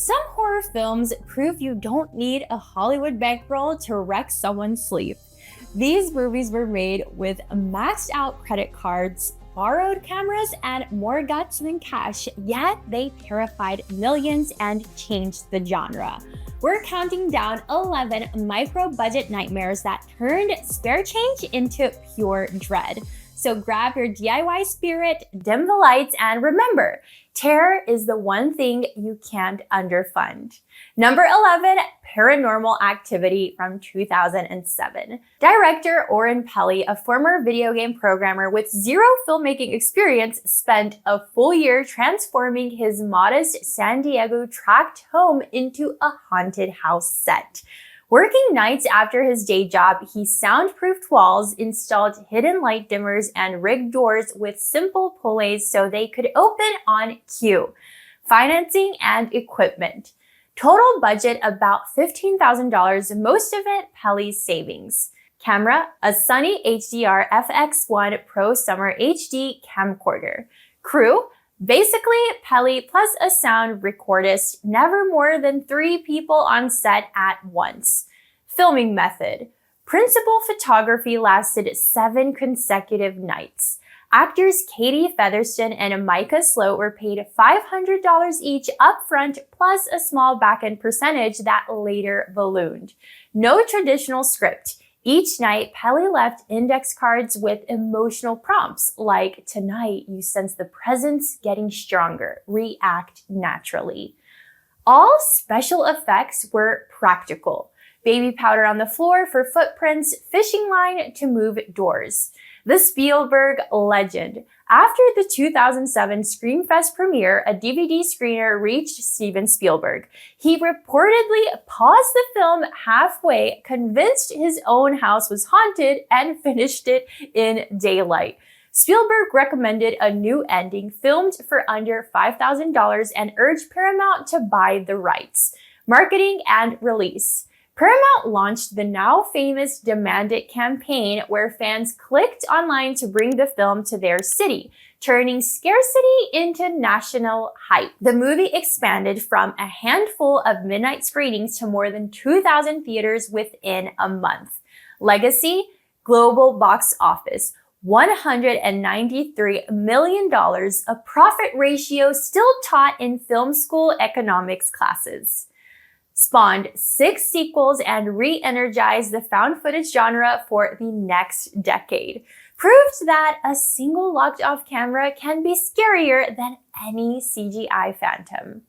Some horror films prove you don't need a Hollywood bankroll to wreck someone's sleep. These movies were made with maxed out credit cards, borrowed cameras, and more guts than cash, yet they terrified millions and changed the genre. We're counting down 11 micro-budget nightmares that turned spare change into pure dread. So grab your DIY spirit, dim the lights, and remember, terror is the one thing you can't underfund. Number 11, Paranormal Activity from 2007. Director Oren Peli, a former video game programmer with zero filmmaking experience, spent a full year transforming his modest San Diego tract home into a haunted house set. Working nights after his day job, he soundproofed walls, installed hidden light dimmers, and rigged doors with simple pulleys so they could open on cue. Financing and equipment. Total budget about $15,000, most of it Peli's savings. Camera, a Sony HDR FX1 Pro Summer HD camcorder. Crew, basically Peli plus a sound recordist, never more than 3 people on set at once. Filming method. Principal photography lasted 7 consecutive nights. Actors Katie Featherston and Micah Sloat were paid $500 each upfront plus a small back-end percentage that later ballooned. No traditional script. Each night, Peli left index cards with emotional prompts like, "Tonight you sense the presence getting stronger. React naturally." All special effects were practical. Baby powder on the floor for footprints, fishing line to move doors. The Spielberg legend. After the 2007 Screamfest premiere, a DVD screener reached Steven Spielberg. He reportedly paused the film halfway, convinced his own house was haunted, and finished it in daylight. Spielberg recommended a new ending filmed for under $5,000 and urged Paramount to buy the rights. Marketing and release. Paramount launched the now famous Demand It campaign where fans clicked online to bring the film to their city, turning scarcity into national hype. The movie expanded from a handful of midnight screenings to more than 2,000 theaters within a month. Legacy, global box office, $193 million, a profit ratio still taught in film school economics classes. Spawned 6 sequels and re-energized the found footage genre for the next decade. Proved that a single locked-off camera can be scarier than any CGI phantom.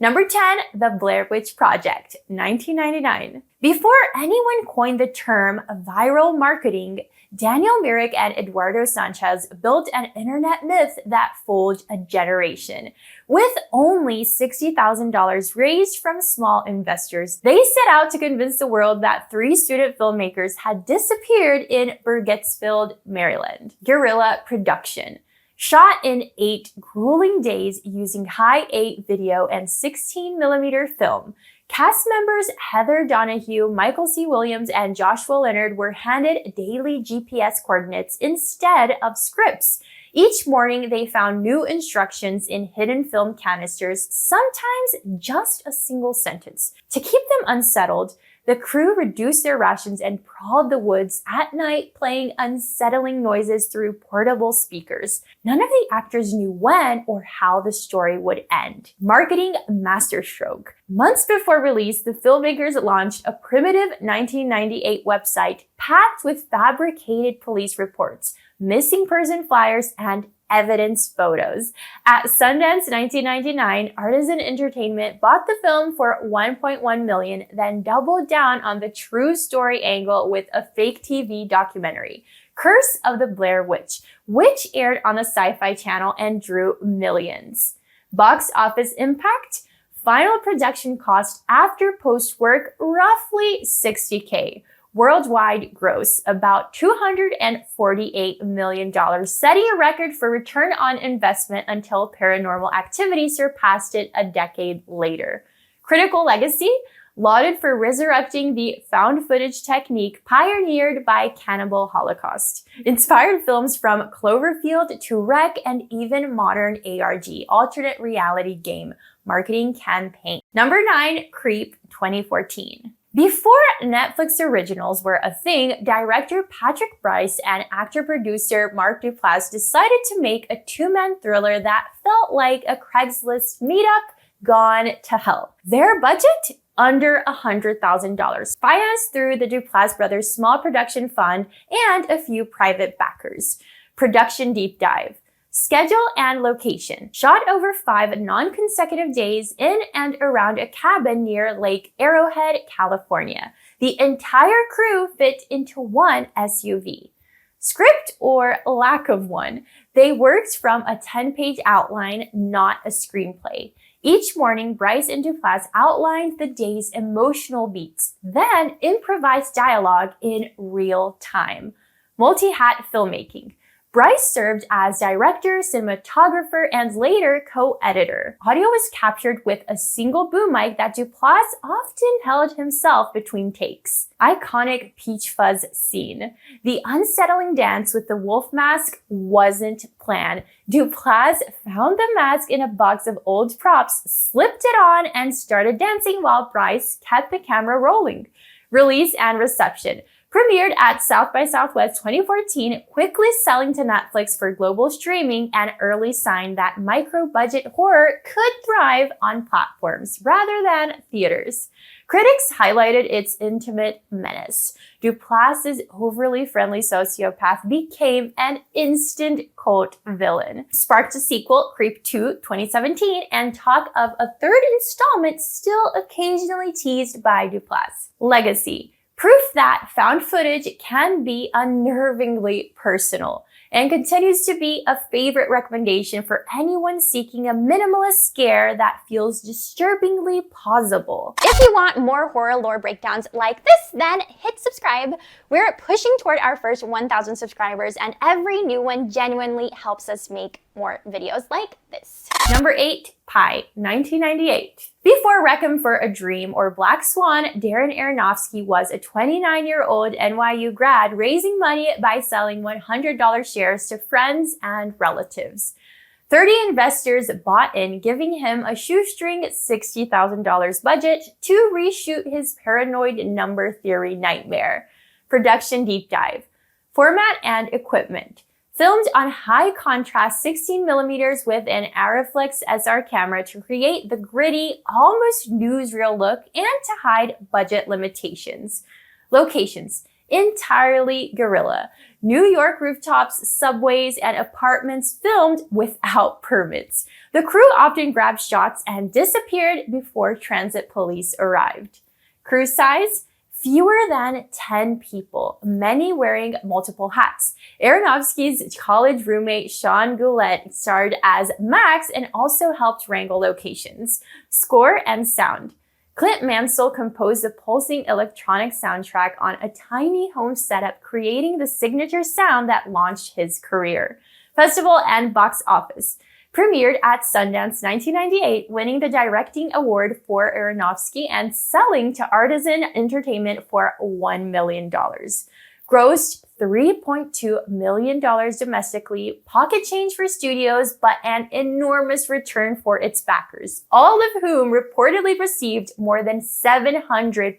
Number 10, The Blair Witch Project, 1999. Before anyone coined the term viral marketing, Daniel Myrick and Eduardo Sanchez built an internet myth that fooled a generation. With only $60,000 raised from small investors, they set out to convince the world that 3 student filmmakers had disappeared in Burgettsville, Maryland. Guerrilla production. Shot in 8 grueling days using high-8 video and 16mm film, cast members Heather Donahue, Michael C. Williams, and Joshua Leonard were handed daily GPS coordinates instead of scripts. Each morning, they found new instructions in hidden film canisters, sometimes just a single sentence. To keep them unsettled, the crew reduced their rations and prowled the woods at night, playing unsettling noises through portable speakers. None of the actors knew when or how the story would end. Marketing masterstroke. Months before release, the filmmakers launched a primitive 1998 website packed with fabricated police reports, missing person flyers, and evidence photos. At Sundance 1999, Artisan Entertainment bought the film for $1.1 million, then doubled down on the true story angle with a fake TV documentary, Curse of the Blair Witch, which aired on the Sci-Fi Channel and drew millions. Box office impact? Final production cost after post-work, roughly $60K. Worldwide gross, about $248 million, setting a record for return on investment until Paranormal Activity surpassed it a decade later. Critical legacy? Lauded for resurrecting the found footage technique pioneered by Cannibal Holocaust. Inspired films from Cloverfield to Wreck and even modern ARG, alternate reality game, marketing campaign. Number 9, Creep 2014. Before Netflix originals were a thing, director Patrick Brice and actor-producer Mark Duplass decided to make a two-man thriller that felt like a Craigslist meetup gone to hell. Their budget? Under $100,000, financed through the Duplass brothers' small production fund and a few private backers. Production deep dive. Schedule and location. Shot over 5 non-consecutive days in and around a cabin near Lake Arrowhead, California. The entire crew fit into one SUV. Script or lack of one. They worked from a 10-page outline, not a screenplay. Each morning, Brice and Duplass outlined the day's emotional beats, then improvised dialogue in real time. Multi-hat filmmaking. Brice served as director, cinematographer, and later co-editor. Audio was captured with a single boom mic that Duplass often held himself between takes. Iconic peach fuzz scene. The unsettling dance with the wolf mask wasn't planned. Duplass found the mask in a box of old props, slipped it on, and started dancing while Brice kept the camera rolling. Release and reception. Premiered at South by Southwest 2014, quickly selling to Netflix for global streaming, an early sign that micro-budget horror could thrive on platforms rather than theaters. Critics highlighted its intimate menace. Duplass's overly friendly sociopath became an instant cult villain. Sparked a sequel, Creep 2 2017, and talk of a third installment still occasionally teased by Duplass. Legacy. Proof that found footage can be unnervingly personal and continues to be a favorite recommendation for anyone seeking a minimalist scare that feels disturbingly plausible. If you want more horror lore breakdowns like this, then hit subscribe. We're pushing toward our first 1,000 subscribers, and every new one genuinely helps us make more videos like this. Number 8, Pi, 1998. Before Requiem for a Dream or Black Swan, Darren Aronofsky was a 29-year-old NYU grad raising money by selling $100 shares to friends and relatives. 30 investors bought in, giving him a shoestring $60,000 budget to reshoot his paranoid number theory nightmare. Production deep dive. Format and equipment. Filmed on high-contrast 16mm with an Arriflex SR camera to create the gritty, almost newsreel look and to hide budget limitations. Locations. Entirely guerrilla. New York rooftops, subways, and apartments filmed without permits. The crew often grabbed shots and disappeared before transit police arrived. Crew size? Fewer than 10 people, many wearing multiple hats. Aronofsky's college roommate Sean Goulet starred as Max and also helped wrangle locations. Score and sound. Clint Mansell composed the pulsing electronic soundtrack on a tiny home setup, creating the signature sound that launched his career. Festival and box office. Premiered at Sundance 1998, winning the directing award for Aronofsky and selling to Artisan Entertainment for $1 million. Grossed $3.2 million domestically, pocket change for studios, but an enormous return for its backers, all of whom reportedly received more than 700%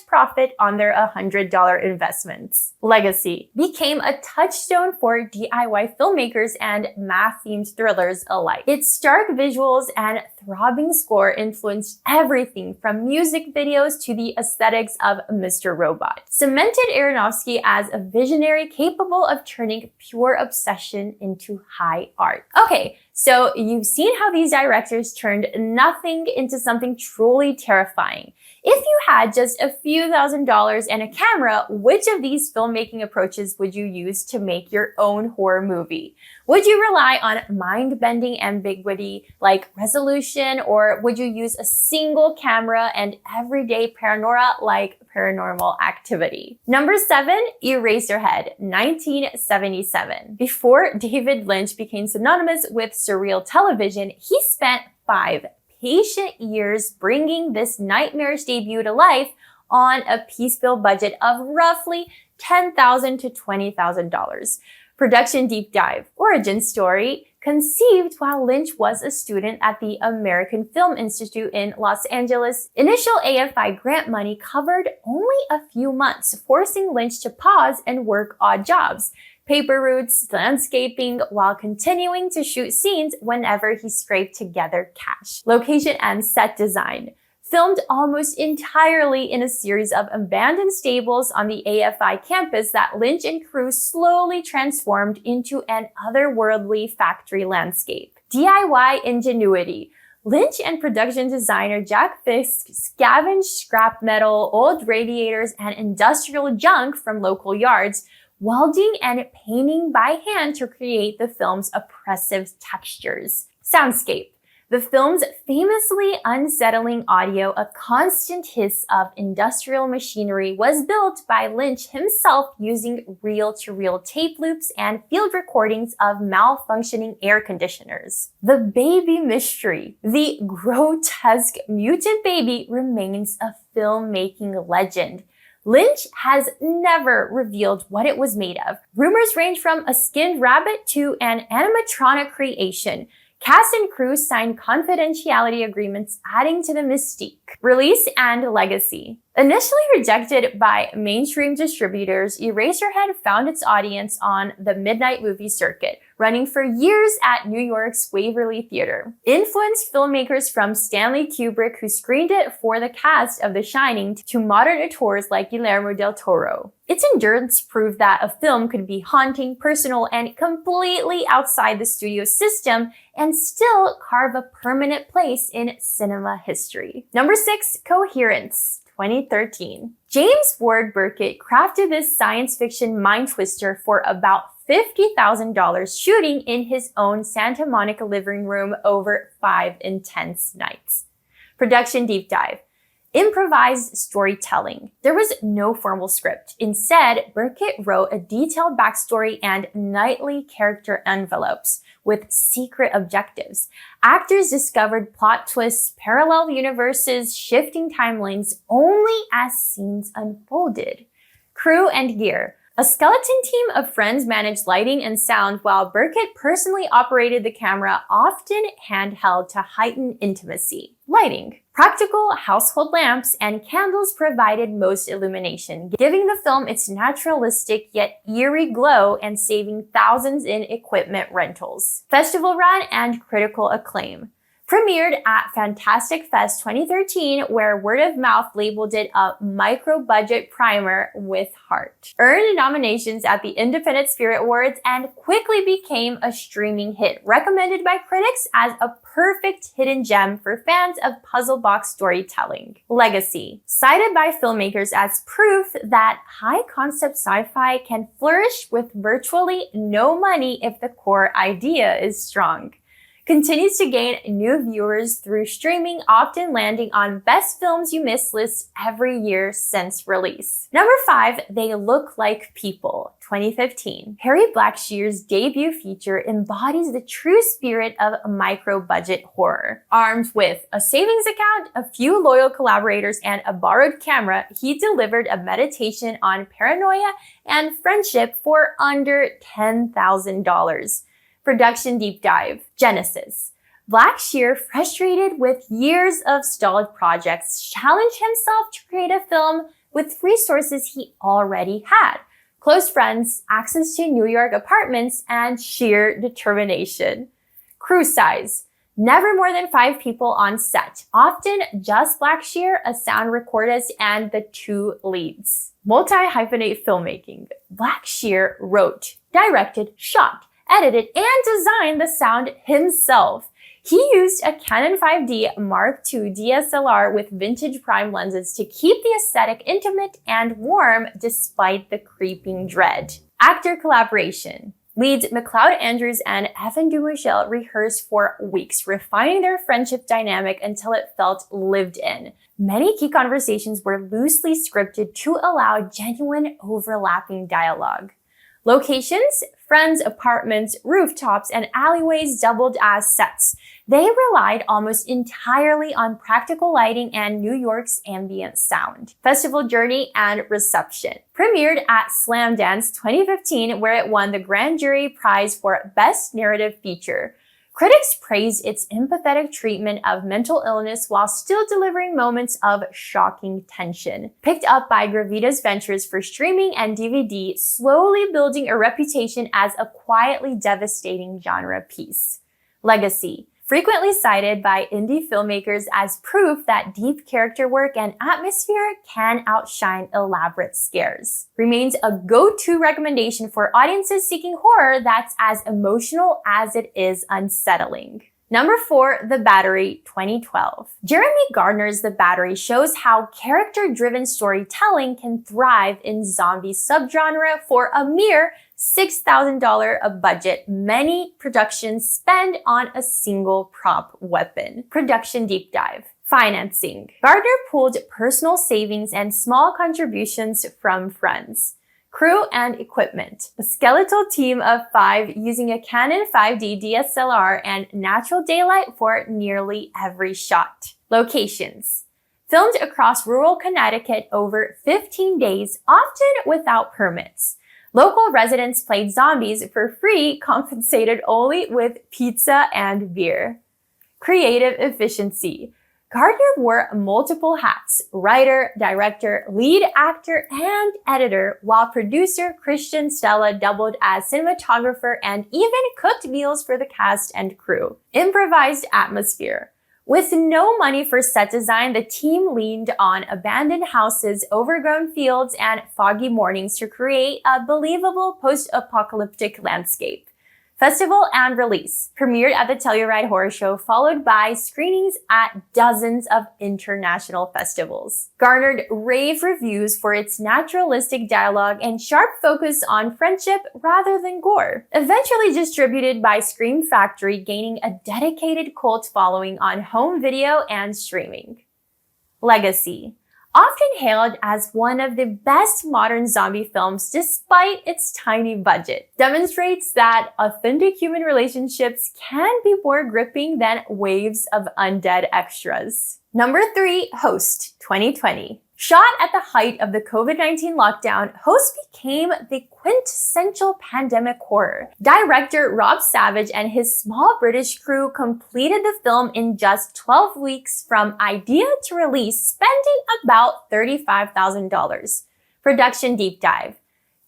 profit on their $100 investments. Legacy became a touchstone for DIY filmmakers and math-themed thrillers alike. Its stark visuals and throbbing score influenced everything from music videos to the aesthetics of Mr. Robot, cemented Aronofsky as a visionary capable of turning pure obsession into high art. Okay, so you've seen how these directors turned nothing into something truly terrifying. If you had just a few $1,000s and a camera, which of these filmmaking approaches would you use to make your own horror movie? Would you rely on mind-bending ambiguity like resolution, or would you use a single camera and everyday paranoia like Paranormal Activity? Number 7, Eraserhead, 1977. Before David Lynch became synonymous with surreal television, he spent 5 patient years bringing this nightmarish debut to life on a piecemeal budget of roughly $10,000 to $20,000. Production deep dive. Origin story. conceived while Lynch was a student at the American Film Institute in Los Angeles. Initial AFI grant money covered only a few months, forcing Lynch to pause and work odd jobs, paper routes, landscaping, while continuing to shoot scenes whenever he scraped together cash. Location and set design. Filmed almost entirely in a series of abandoned stables on the AFI campus that Lynch and crew slowly transformed into an otherworldly factory landscape. DIY ingenuity. Lynch and production designer Jack Fisk scavenged scrap metal, old radiators, and industrial junk from local yards, welding and painting by hand to create the film's oppressive textures. Soundscape. The film's famously unsettling audio, a constant hiss of industrial machinery, was built by Lynch himself using reel-to-reel tape loops and field recordings of malfunctioning air conditioners. The baby mystery. The grotesque mutant baby remains a filmmaking legend. Lynch has never revealed what it was made of. Rumors range from a skinned rabbit to an animatronic creation. Cast and crew signed confidentiality agreements, adding to the mystique. Release and legacy. Initially rejected by mainstream distributors, Eraserhead found its audience on the midnight movie circuit, running for years at New York's Waverly Theater. Influenced filmmakers from Stanley Kubrick, who screened it for the cast of The Shining, to modern auteurs like Guillermo del Toro. Its endurance proved that a film could be haunting, personal, and completely outside the studio system and still carve a permanent place in cinema history. Number 6, Coherence. 2013. James Ward Burkett crafted this science fiction mind twister for about $50,000, shooting in his own Santa Monica living room over 5 intense nights. Production deep dive. Improvised storytelling. There was no formal script. Instead, Burkett wrote a detailed backstory and nightly character envelopes with secret objectives. Actors discovered plot twists, parallel universes, shifting timelines only as scenes unfolded. Crew and gear. A skeleton team of friends managed lighting and sound, while Burkett personally operated the camera, often handheld to heighten intimacy. Lighting. Practical household lamps and candles provided most illumination, giving the film its naturalistic yet eerie glow and saving thousands in equipment rentals. Festival run and critical acclaim. Premiered at Fantastic Fest 2013, where word of mouth labeled it a micro-budget primer with heart. Earned nominations at the Independent Spirit Awards and quickly became a streaming hit, recommended by critics as a perfect hidden gem for fans of puzzle box storytelling. Legacy. Cited by filmmakers as proof that high-concept sci-fi can flourish with virtually no money if the core idea is strong. Continues to gain new viewers through streaming, often landing on Best Films You Missed lists every year since release. Number 5, They Look Like People, 2015. Harry Blackshear's debut feature embodies the true spirit of micro-budget horror. Armed with a savings account, a few loyal collaborators, and a borrowed camera, he delivered a meditation on paranoia and friendship for under $10,000. Production deep dive. Genesis. Blackshear, frustrated with years of stalled projects, challenged himself to create a film with resources he already had: close friends, access to New York apartments, and sheer determination. Crew size. Never more than 5 people on set, often just Blackshear, a sound recordist, and the 2 leads. Multi-hyphenate filmmaking. Blackshear wrote, directed, shot, edited, and designed the sound himself. He used a Canon 5D Mark II DSLR with vintage prime lenses to keep the aesthetic intimate and warm despite the creeping dread. Actor collaboration. Leads McLeod Andrews and Evan Dumichel rehearsed for weeks, refining their friendship dynamic until it felt lived in. Many key conversations were loosely scripted to allow genuine overlapping dialogue. Locations, Friends' apartments, rooftops, and alleyways doubled as sets. They relied almost entirely on practical lighting and New York's ambient sound. Festival journey and reception. Premiered at Slamdance 2015, where it won the Grand Jury Prize for Best Narrative Feature. Critics praised its empathetic treatment of mental illness while still delivering moments of shocking tension. Picked up by Gravita's Ventures for streaming and DVD, slowly building a reputation as a quietly devastating genre piece. Legacy. Frequently cited by indie filmmakers as proof that deep character work and atmosphere can outshine elaborate scares. Remains a go-to recommendation for audiences seeking horror that's as emotional as it is unsettling. Number 4, The Battery, 2012. Jeremy Gardner's The Battery shows how character-driven storytelling can thrive in zombie subgenre for a mere $6,000 a budget many productions spend on a single prop weapon. Production deep dive. Financing. Gardner pulled personal savings and small contributions from friends. Crew and equipment. A skeletal team of 5 using a Canon 5D DSLR and natural daylight for nearly every shot. Locations. Filmed across rural Connecticut over 15 days, often without permits. Local residents played zombies for free, compensated only with pizza and beer. Creative efficiency. Gardner wore multiple hats: writer, director, lead actor, and editor, while producer Christian Stella doubled as cinematographer and even cooked meals for the cast and crew. Improvised atmosphere. With no money for set design, the team leaned on abandoned houses, overgrown fields, and foggy mornings to create a believable post-apocalyptic landscape. Festival and release. Premiered at the Telluride Horror Show, followed by screenings at dozens of international festivals. Garnered rave reviews for its naturalistic dialogue and sharp focus on friendship rather than gore. Eventually distributed by Scream Factory, gaining a dedicated cult following on home video and streaming. Legacy. Often hailed as one of the best modern zombie films despite its tiny budget, demonstrates that authentic human relationships can be more gripping than waves of undead extras. Number 3, Host, 2020. Shot at the height of the COVID-19 lockdown, Host became the quintessential pandemic horror. Director Rob Savage and his small British crew completed the film in just 12 weeks from idea to release, spending about $35,000. Production deep dive.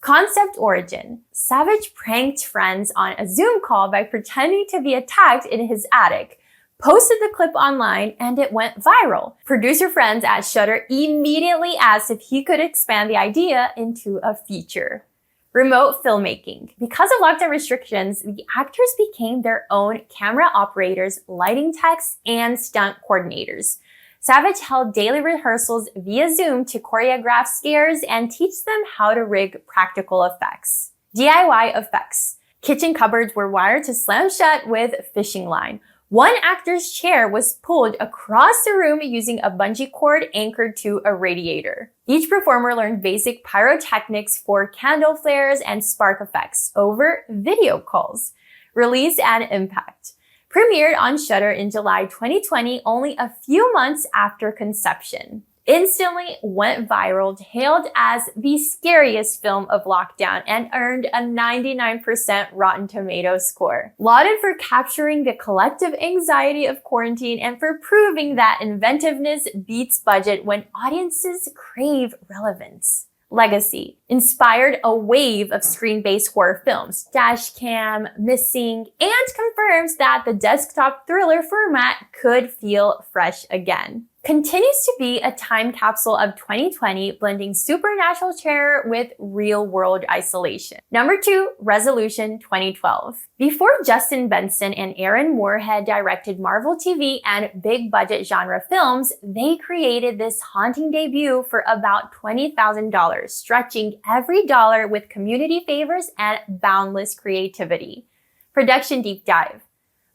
Concept origin. Savage pranked friends on a Zoom call by pretending to be attacked in his attic, posted the clip online, and it went viral. Producer friends at Shudder immediately asked if he could expand the idea into a feature. Remote filmmaking. Because of lockdown restrictions, the actors became their own camera operators, lighting techs, and stunt coordinators. Savage held daily rehearsals via Zoom to choreograph scares and teach them how to rig practical effects. DIY effects. Kitchen cupboards were wired to slam shut with fishing line. One actor's chair was pulled across the room using a bungee cord anchored to a radiator. Each performer learned basic pyrotechnics for candle flares and spark effects over video calls. Release and impact. Premiered on Shudder in July 2020, only a few months after conception. Instantly went viral, hailed as the scariest film of lockdown, and earned a 99% Rotten Tomatoes score. Lauded for capturing the collective anxiety of quarantine and for proving that inventiveness beats budget when audiences crave relevance. Legacy. Inspired a wave of screen-based horror films, Dashcam, Missing, and confirms that the desktop thriller format could feel fresh again. Continues to be a time capsule of 2020, blending supernatural terror with real-world isolation. Number 2, Resolution, 2012. Before Justin Benson and Aaron Moorhead directed Marvel TV and big-budget genre films, they created this haunting debut for about $20,000, stretching every dollar with community favors and boundless creativity. Production deep dive.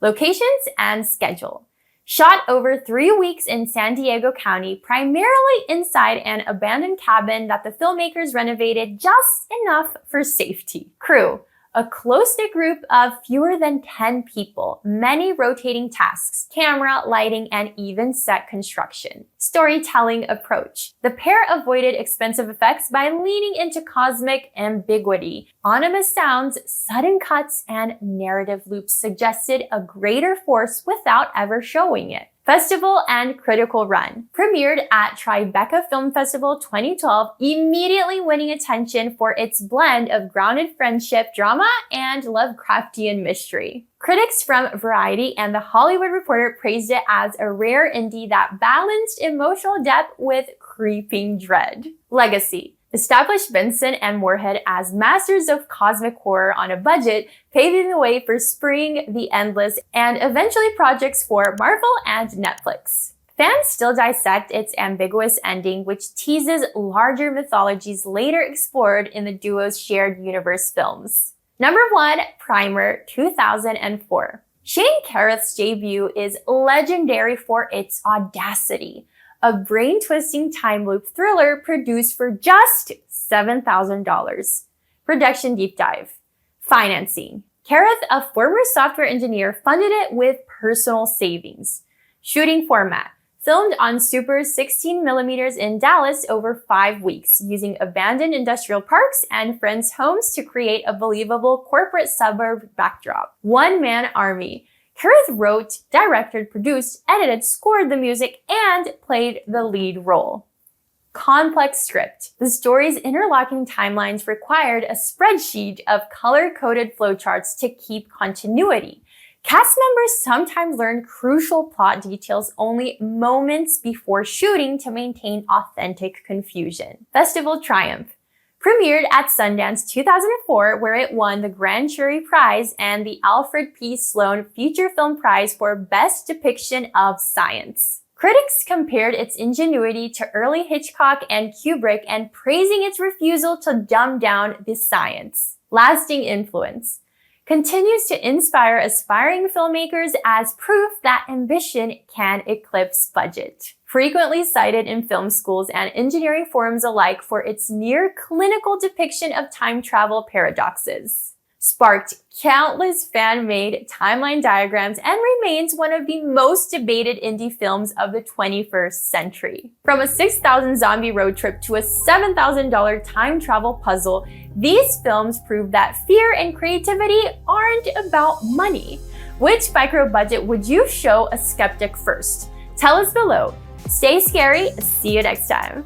Locations and schedule. Shot over 3 weeks in San Diego County, primarily inside an abandoned cabin that the filmmakers renovated just enough for safety. Crew. A close-knit group of fewer than 10 people, many rotating tasks, camera, lighting, and even set construction. Storytelling approach. The pair avoided expensive effects by leaning into cosmic ambiguity. Ominous sounds, sudden cuts, and narrative loops suggested a greater force without ever showing it. Festival and critical run. Premiered at Tribeca Film Festival 2012, immediately winning attention for its blend of grounded friendship, drama, and Lovecraftian mystery. Critics from Variety and The Hollywood Reporter praised it as a rare indie that balanced emotional depth with creeping dread. Legacy. Established Benson and Moorhead as masters of cosmic horror on a budget, paving the way for Spring, The Endless, and eventually projects for Marvel and Netflix. Fans still dissect its ambiguous ending, which teases larger mythologies later explored in the duo's shared universe films. Number 1, Primer, 2004. Shane Carruth's debut is legendary for its audacity. A brain-twisting time loop thriller produced for just $7,000. Production deep dive. Financing. Carruth, a former software engineer, funded it with personal savings. Shooting format. Filmed on Super 16mm in Dallas over 5 weeks, using abandoned industrial parks and friends' homes to create a believable corporate suburb backdrop. One-man army. Carruth wrote, directed, produced, edited, scored the music, and played the lead role. Complex script. The story's interlocking timelines required a spreadsheet of color-coded flowcharts to keep continuity. Cast members sometimes learned crucial plot details only moments before shooting to maintain authentic confusion. Festival triumph. Premiered at Sundance 2004, where it won the Grand Jury Prize and the Alfred P. Sloan Feature Film Prize for Best Depiction of Science. Critics compared its ingenuity to early Hitchcock and Kubrick and praising its refusal to dumb down the science. Lasting influence. Continues to inspire aspiring filmmakers as proof that ambition can eclipse budget. Frequently cited in film schools and engineering forums alike for its near-clinical depiction of time travel paradoxes. Sparked countless fan-made timeline diagrams and remains one of the most debated indie films of the 21st century. From a 6,000 zombie road trip to a $7,000 time travel puzzle, these films prove that fear and creativity aren't about money. Which micro-budget would you show a skeptic first? Tell us below. Stay scary. See you next time.